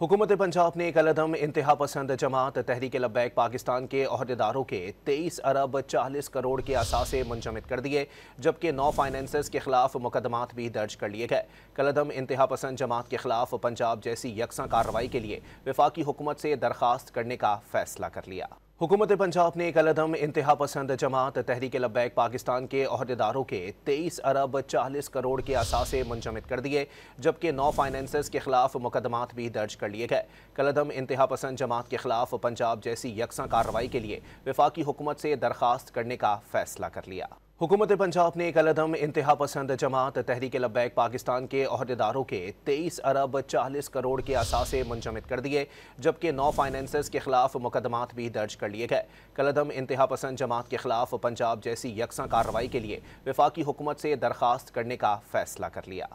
हुकूमत पंजाब ने कलअदम इंतहा पसंद जमात तहरीक लब्बैक पाकिस्तान के अहदेदारों के 23 अरब 40 करोड़ के असासे मुंजमद कर दिए, जबकि 9 फाइनेंसर्स के खिलाफ मुकदमात भी दर्ज कर लिए गए। कलअदम इंतहा पसंद जमात के खिलाफ पंजाब जैसी यकसा कार्रवाई के लिए वफाकी हुकूमत से दरखास्त करने का फैसला कर लिया। हुकूमत पंजाब ने कलअदम इंतहा पसंद जमात तहरीक लब्बैक पाकिस्तान के अहदेदारों के 23 अरब 40 करोड़ के असासे मुंजमद कर दिए, जबकि 9 फाइनेंसर्स के खिलाफ मुकदमात भी दर्ज कर लिए गए। कलअदम इंतहा पसंद जमात के खिलाफ पंजाब जैसी यकसा कार्रवाई के लिए वफाकी हुकूमत से दरखास्त करने का फैसला कर लिया। हुकूमत पंजाब ने कलअदम इंतहा पसंद जमात तहरीक लब्बैक पाकिस्तान के अहदेदारों के 23 अरब 40 करोड़ के असासे मुंजमद कर दिए, जबकि 9 फाइनेंसर्स के खिलाफ मुकदमात भी दर्ज कर लिए गए। कलअदम इंतहा पसंद जमात के खिलाफ पंजाब जैसी यकसा कार्रवाई के लिए वफाकी हुकूमत से दरखास्त करने का फैसला कर लिया।